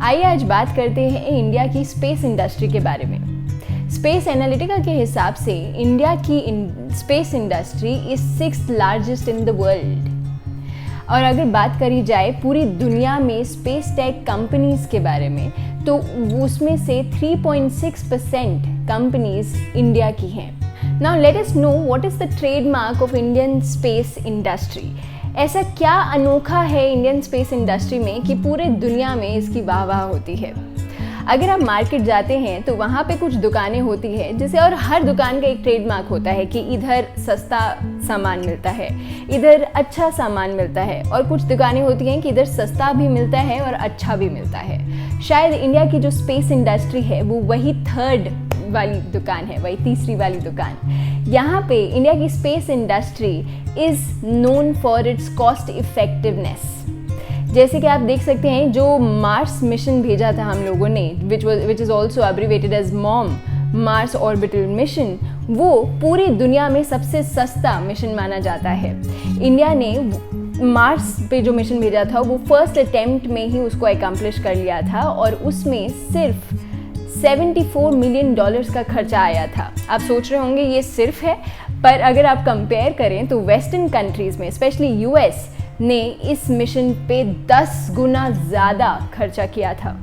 आइए आज बात करते हैं इंडिया की स्पेस इंडस्ट्री के बारे में। स्पेस एनालिटिका के हिसाब से इंडिया की space industry is 6th largest in the world. और अगर बात करी जाए पूरी दुनिया में स्पेस टेक कंपनीज के बारे में, तो उसमें से 3.6% कंपनीज इंडिया की हैं। Now let us know what is the trademark of Indian space industry. ऐसा क्या अनोखा है इंडियन स्पेस इंडस्ट्री में कि पूरे दुनिया में इसकी वाह होती है। अगर आप मार्केट जाते हैं तो वहाँ पे कुछ दुकानें होती है जैसे, और हर दुकान का एक ट्रेडमार्क होता है कि इधर सस्ता सामान मिलता है, इधर अच्छा सामान मिलता है, और कुछ दुकानें होती हैं कि इधर सस्ता भी मिलता है और अच्छा भी मिलता है। शायद इंडिया की जो स्पेस इंडस्ट्री है वो वही 3rd वाली दुकान है, वही तीसरी वाली दुकान। यहाँ पे इंडिया की space industry is known for its cost effectiveness. जैसे कि आप देख सकते हैं, जो मार्स मिशन भेजा था हम लोगों ने, which is also abbreviated as MOM, Mars orbital mission, वो पूरी दुनिया में सबसे सस्ता मिशन माना जाता है। इंडिया ने मार्स पे जो मिशन भेजा था वो फर्स्ट अटेम्प्ट में ही उसको एकम्प्लिश कर लिया था, और उसमें सिर्फ $74 मिलियन का खर्चा आया था। आप सोच रहे होंगे ये सिर्फ है, पर अगर आप कंपेयर करें तो वेस्टर्न कंट्रीज़ में स्पेशली यूएस ने इस मिशन पे 10 गुना ज़्यादा खर्चा किया था।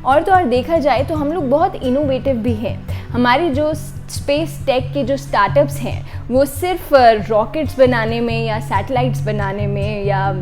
और तो और देखा जाए तो हम लोग बहुत इनोवेटिव भी हैं। हमारी जो स्पेस टेक के जो स्टार्टअप्स हैं वो सिर्फ रॉकेट्स बनाने में या सैटेलाइट्स बनाने में या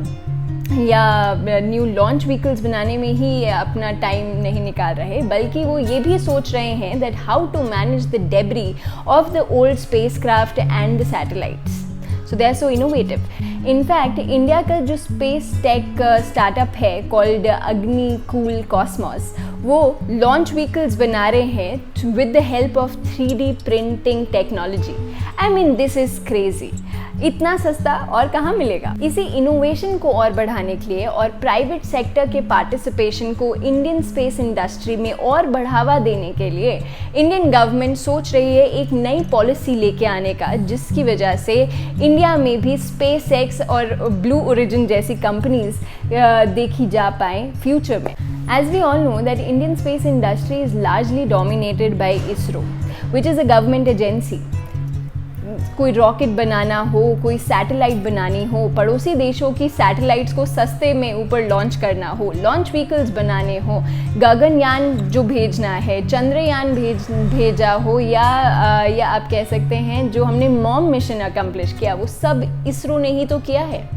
न्यू लॉन्च व्हीकल्स बनाने में ही अपना टाइम नहीं निकाल रहे, बल्कि वो ये भी सोच रहे हैं that how to manage the debris of the old spacecraft and the satellites. So they are so innovative. In fact India का जो स्पेस टेक स्टार्टअप है कॉल्ड अग्निकूल कॉस्मोस, वो लॉन्च व्हीकल्स बना रहे हैं with the help of 3D printing technology. I mean this is crazy. इतना सस्ता और कहाँ मिलेगा। इसी इनोवेशन को और बढ़ाने के लिए और प्राइवेट सेक्टर के पार्टिसिपेशन को इंडियन स्पेस इंडस्ट्री में और बढ़ावा देने के लिए इंडियन गवर्नमेंट सोच रही है एक नई पॉलिसी लेके आने का, जिसकी वजह से इंडिया में भी स्पेस एक्स और ब्लू ओरिजिन जैसी कंपनीज देखी जा पाएँ फ्यूचर में। As we all know that Indian space industry is largely dominated by ISRO, which is a government agency. कोई रॉकेट बनाना हो, कोई सैटेलाइट बनानी हो, पड़ोसी देशों की सैटेलाइट्स को सस्ते में ऊपर लॉन्च करना हो, लॉन्च व्हीकल्स बनाने हो, गगनयान जो भेजना है, चंद्रयान भेजा हो, या आप कह सकते हैं जो हमने मॉम मिशन अकम्प्लिश किया, वो सब इसरो ने ही तो किया है।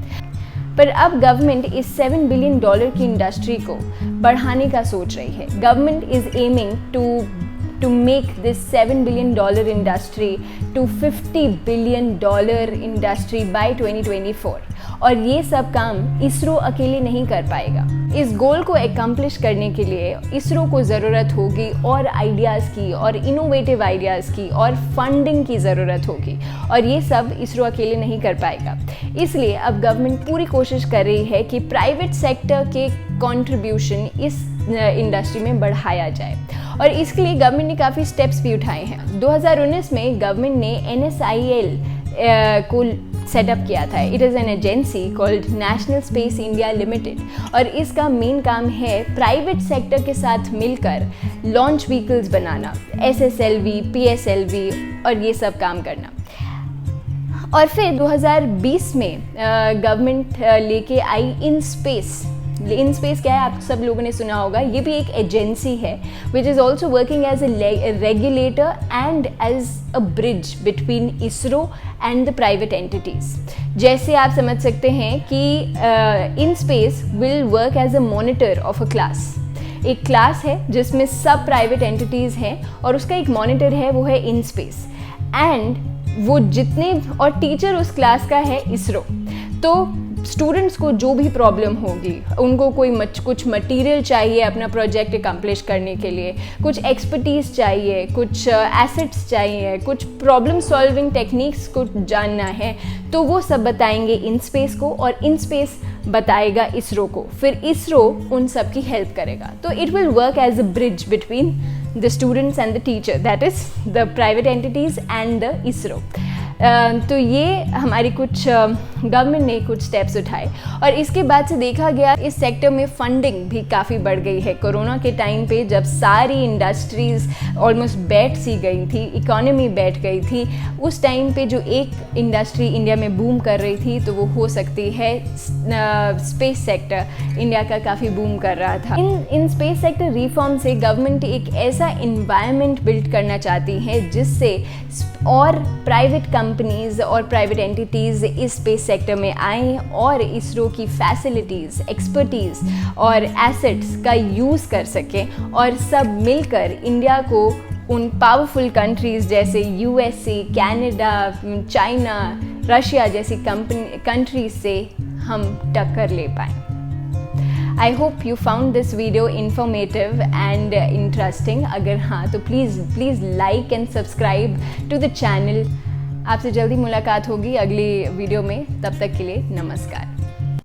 पर अब गवर्नमेंट इस $7 बिलियन की इंडस्ट्री को बढ़ाने का सोच रही है। Government is aiming to make this $7 billion industry to $50 billion industry by 2024, और ये सब काम इसरो अकेले नहीं कर पाएगा। इस गोल को एकम्प्लिश करने के लिए इसरो को ज़रूरत होगी और आइडियाज़ की, और इनोवेटिव आइडियाज़ की, और फंडिंग की ज़रूरत होगी, और ये सब इसरो अकेले नहीं कर पाएगा। इसलिए अब गवर्नमेंट पूरी कोशिश कर रही है कि प्राइवेट सेक्टर के कंट्रीब्यूशन इस इंडस्ट्री में बढ़ाया जाए, और इसके लिए गवर्नमेंट ने काफ़ी स्टेप्स भी उठाए हैं। 2019 में गवर्नमेंट ने NSIL को सेटअप किया था। It is an agency called national space India limited, और इसका मेन काम है प्राइवेट सेक्टर के साथ मिलकर लॉन्च व्हीकल्स बनाना, SSLV, PSLV और ये सब काम करना। और फिर 2020 में गवर्नमेंट लेके आई इन स्पेस क्या है, आप सब लोगों ने सुना होगा। ये भी एक एजेंसी है which is also working as a regulator and as a bridge between ISRO and the private entities. जैसे आप समझ सकते हैं कि In Space will work as a monitor of a class. एक क्लास है जिसमें सब प्राइवेट एंटिटीज़ हैं, और उसका एक मॉनिटर है, वो है इन स्पेस, एंड वो जितने, और टीचर उस क्लास का है इसरो। तो स्टूडेंट्स को जो भी प्रॉब्लम होगी, उनको कुछ मटेरियल चाहिए अपना प्रोजेक्ट अकम्प्लिश करने के लिए, कुछ एक्सपर्टीज़ चाहिए, कुछ एसेट्स चाहिए, कुछ प्रॉब्लम सॉल्विंग टेक्निक्स को जानना है, तो वो सब बताएंगे इन स्पेस को, और इन स्पेस बताएगा इसरो को। फिर इसरो उन सब की हेल्प करेगा। तो it will work as a bridge between the students and the teacher, that is the private entities and the ISRO. तो ये हमारी कुछ गवर्नमेंट ने कुछ स्टेप्स उठाए और इसके बाद से देखा गया इस सेक्टर में फंडिंग भी काफ़ी बढ़ गई है। कोरोना के टाइम पे जब सारी इंडस्ट्रीज़ ऑलमोस्ट बैठ सी गई थी, इकोनॉमी बैठ गई थी, उस टाइम पे जो एक इंडस्ट्री इंडिया में बूम कर रही थी तो वो हो सकती है स्पेस सेक्टर इंडिया का काफ़ी बूम कर रहा था। इन स्पेस सेक्टर रिफॉर्म से गवर्नमेंट एक ऐसा इन्वायरमेंट बिल्ड करना चाहती है जिससे और प्राइवेट कंपनीज और प्राइवेट एंटिटीज़ इस स्पेस सेक्टर में आएँ और इसरो की फैसिलिटीज़, एक्सपर्टीज़ और एसेट्स का यूज़ कर सकें और सब मिलकर इंडिया को उन पावरफुल कंट्रीज़ जैसे यूएसए, कनाडा, चाइना, रशिया जैसी कंट्रीज से हम टक्कर ले पाएँ। I hope you found this video informative and interesting. अगर हाँ तो please like and subscribe to the channel. आपसे जल्दी मुलाकात होगी अगली वीडियो में, तब तक के लिए नमस्कार।